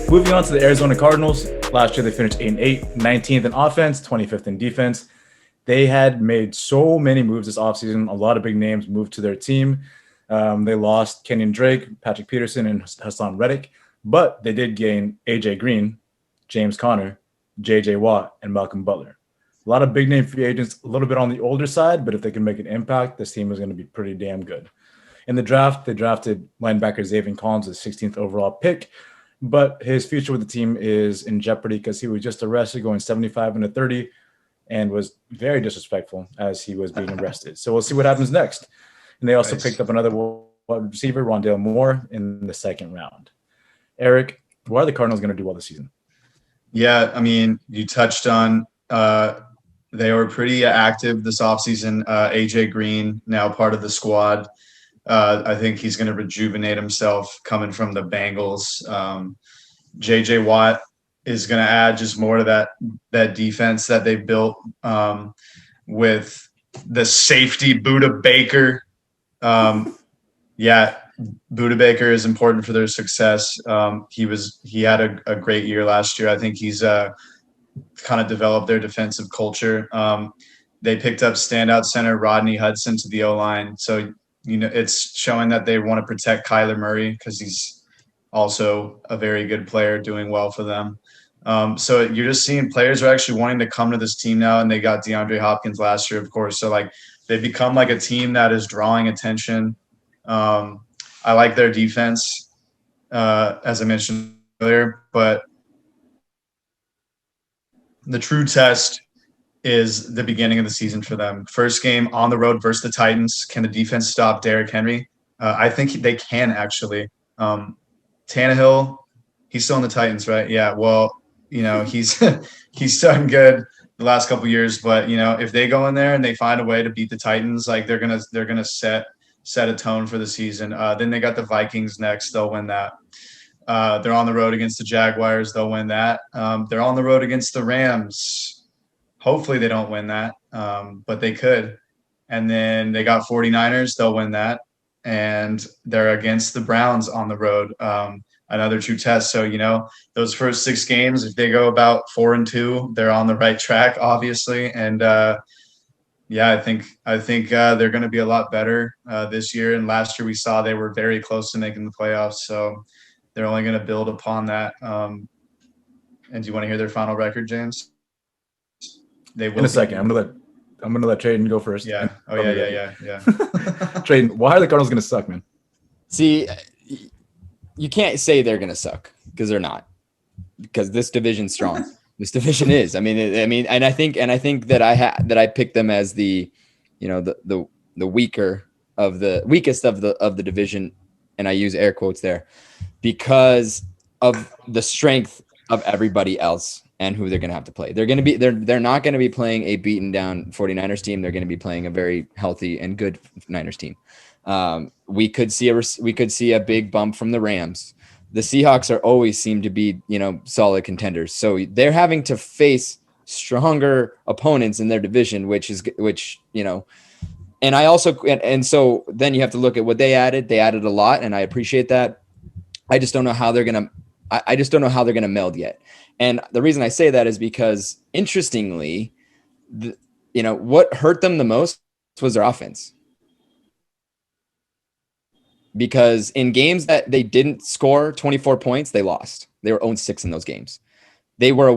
Moving on to the Arizona Cardinals. Last year they finished 8-8, 19th in offense, 25th in defense. They had made so many moves this offseason. A lot of big names moved to their team. They lost Kenyon Drake, Patrick Peterson, and Hassan Reddick, but they did gain AJ Green, James Conner, JJ Watt, and Malcolm Butler. A lot of big name free agents, a little bit on the older side, but if they can make an impact, this team is going to be pretty damn good. In the draft, they drafted linebacker Xavier Collins, the 16th overall pick, but his future with the team is in jeopardy because he was just arrested going 75-30 and was very disrespectful as he was being arrested. So we'll see what happens next. And they also picked up another wide receiver, Rondale Moore, in the second round. Eric, why are the Cardinals going to do well this season? Yeah, I mean, you touched on they were pretty active this offseason. AJ Green, now part of the squad. I think he's going to rejuvenate himself coming from the Bengals. JJ Watt is going to add just more to that defense that they built with the safety Buda Baker. Buda Baker is important for their success. He had a great year last year. I think he's kind of developed their defensive culture. They picked up standout center Rodney Hudson to the O-line. So, it's showing that they want to protect Kyler Murray because he's also a very good player doing well for them. So you're just seeing players are actually wanting to come to this team now, and they got DeAndre Hopkins last year, of course. So, they've become like a team that is drawing attention. I like their defense, as I mentioned earlier, but the true test is the beginning of the season for them. First game on the road versus the Titans. Can the defense stop Derrick Henry? I think they can actually. Tannehill, he's still on the Titans, right? Yeah. Well, he's done good the last couple of years, but if they go in there and they find a way to beat the Titans, they're gonna set a tone for the season. Then they got the Vikings next. They'll win that. They're on the road against the Jaguars. They'll win that. They're on the road against the Rams. Hopefully they don't win that, but they could. And then they got 49ers. They'll win that. And they're against the Browns on the road. Another true test. So, those first 6 games, if they go about 4-2, they're on the right track, obviously. And I think they're going to be a lot better this year. And last year we saw they were very close to making the playoffs. So they're only going to build upon that. And do you want to hear their final record, James? They will in a second. I'm gonna let Trayden go first. Yeah. Oh yeah. Trayden, why are the Cardinals gonna suck, man? See, you can't say they're gonna suck because they're not. Because this division's strong. This division is. I mean, and I think that I picked them as the weakest of the division, and I use air quotes there because of the strength of everybody else and who they're going to have to play. They're not going to be playing a beaten down 49ers team. They're going to be playing a very healthy and good Niners team. We could see a big bump from the Rams. The Seahawks always seem to be, solid contenders. So they're having to face stronger opponents in their division, and I also, and so then you have to look at what they added. They added a lot, and I appreciate that. I just don't know how they're going to meld yet. And the reason I say that is because, interestingly, what hurt them the most was their offense. Because in games that they didn't score 24 points, they lost. They were 0-6 in those games. They had a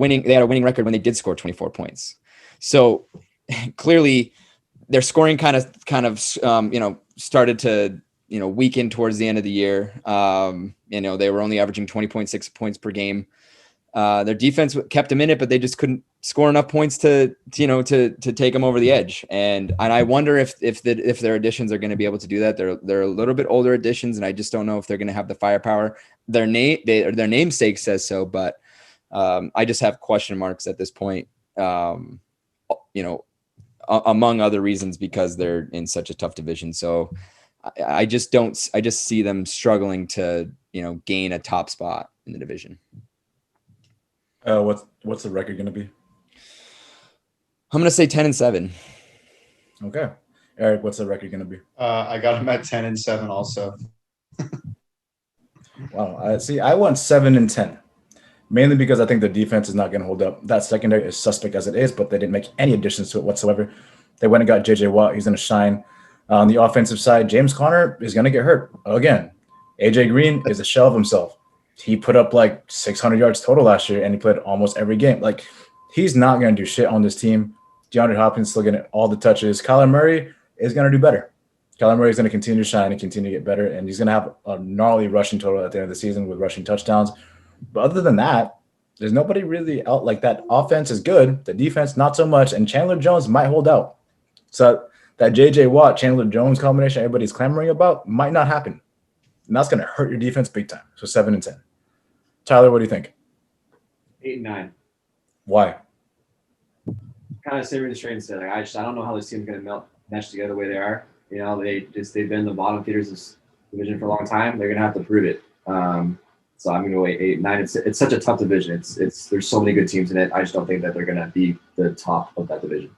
winning record when they did score 24 points. So clearly, their scoring kind of started to weaken towards the end of the year. They were only averaging 20.6 points per game. Their defense kept them in it, but they just couldn't score enough points to take them over the edge. And I wonder if their additions are going to be able to do that. They're a little bit older additions, and I just don't know if they're going to have the firepower. Their namesake says so, but I just have question marks at this point. Among other reasons, because they're in such a tough division. So I just see them struggling to gain a top spot in the division. What's the record going to be? I'm going to say 10-7. Okay. Eric, what's the record going to be? I got him at 10-7 also. Wow. I went 7-10. mainly because I think the defense is not going to hold up. That secondary is suspect as it is, but they didn't make any additions to it whatsoever. They went and got J.J. Watt. He's going to shine. On the offensive side, James Conner is going to get hurt again. A.J. Green is a shell of himself. He put up like 600 yards total last year, and he played almost every game. Like, he's not going to do shit on this team. DeAndre Hopkins still getting all the touches. Kyler Murray is going to do better. Kyler Murray is going to continue to shine and continue to get better, and he's going to have a gnarly rushing total at the end of the season with rushing touchdowns. But other than that, there's nobody really out. Like, that offense is good. The defense, not so much, and Chandler Jones might hold out. So that J.J. Watt, Chandler Jones combination everybody's clamoring about might not happen. And that's going to hurt your defense big time. So 7-10. Tyler, what do you think? 8 and 9. Why? Kind of similar to Shane said. Like, I don't know how this team's going to mesh together the way they are. You know, they've been in the bottom feeders of this division for a long time. They're going to have to prove it. So I'm going to go 8, 9. It's such a tough division. It's there's so many good teams in it. I just don't think that they're going to be the top of that division.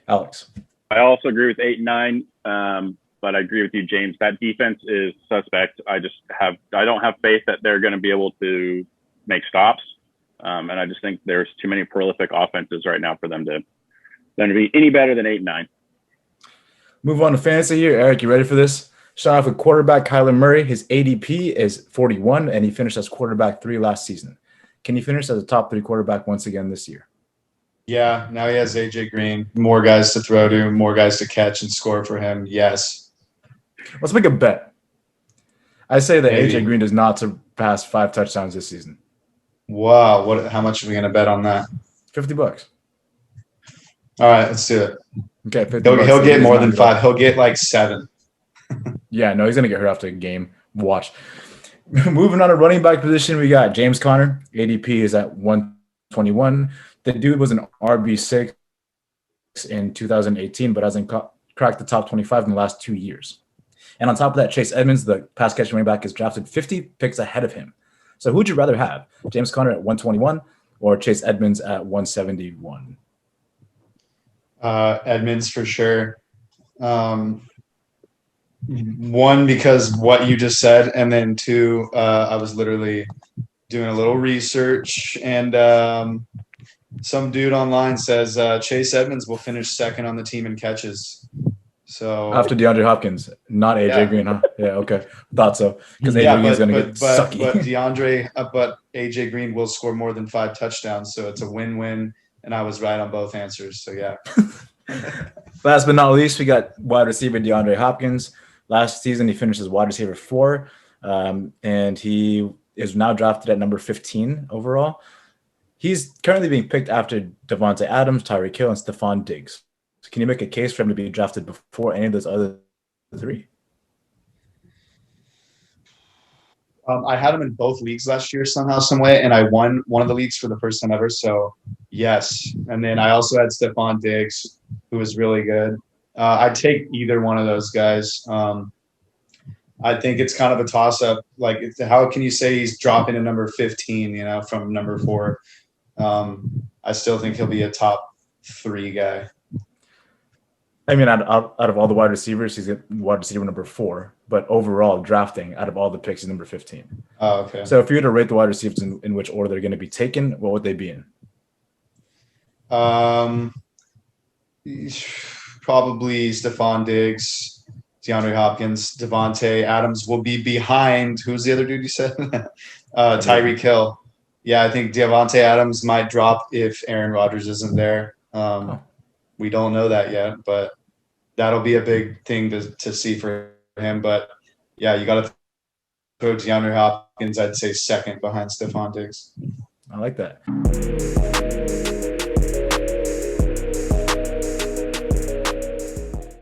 Alex. I also agree with 8 and 9, but I agree with you, James. That defense is suspect. I don't have faith that they're going to be able to make stops, and I just think there's too many prolific offenses right now for them to be any better than 8 and 9. Move on to fantasy here. Eric, you ready for this? Start off with quarterback Kyler Murray. His ADP is 41, and he finished as quarterback 3 last season. Can he finish as a top 3 quarterback once again this year? Yeah, now he has A.J. Green, more guys to throw to, more guys to catch and score for him. Yes. Let's make a bet. I say that Maybe. A.J. Green does not surpass 5 touchdowns this season. Wow. How much are we going to bet on that? $50. All right, let's do it. Okay, $50. He'll get more than 5. He'll get like 7. Yeah, no, he's going to get hurt after a game. Watch. Moving on to running back position, we got James Conner. ADP is at 121. The dude was an RB6 in 2018, but hasn't cracked the top 25 in the last 2 years. And on top of that, Chase Edmonds, the pass catching running back, is drafted 50 picks ahead of him. So who'd you rather have? James Conner at 121 or Chase Edmonds at 171? Edmonds for sure. One, because what you just said, and then 2, I was literally doing a little research, and some dude online says Chase Edmonds will finish second on the team in catches. So After DeAndre Hopkins, not AJ Yeah. Green, huh? Yeah, okay. Thought so. Because AJ yeah, Green's going to but, get but, sucky. but AJ Green will score more than 5 touchdowns, so it's a win-win. And I was right on both answers. So yeah. Last but not least, we got wide receiver DeAndre Hopkins. Last season, he finished as wide receiver 4, and he is now drafted at number 15 overall. He's currently being picked after Devontae Adams, Tyreek Hill, and Stephon Diggs. So can you make a case for him to be drafted before any of those other 3? I had him in both leagues last year somehow, some way, and I won one of the leagues for the first time ever. So yes, and then I also had Stephon Diggs, who was really good. I'd take either one of those guys. I think it's kind of a toss-up. Like, how can you say he's dropping to number 15, from number 4? I still think he'll be a top 3 guy. I mean, out of all the wide receivers, he's wide receiver number 4. But overall, drafting, out of all the picks, he's number 15. Oh, okay. So if you were to rate the wide receivers in which order they're going to be taken, what would they be in? Probably Stephon Diggs, DeAndre Hopkins, Devontae Adams will be behind. Who's the other dude you said? Tyreek Hill. Yeah, I think Devontae Adams might drop if Aaron Rodgers isn't there. We don't know that yet, but that'll be a big thing to see for him. But yeah, you got to throw DeAndre Hopkins, I'd say second behind Stephon Diggs. I like that.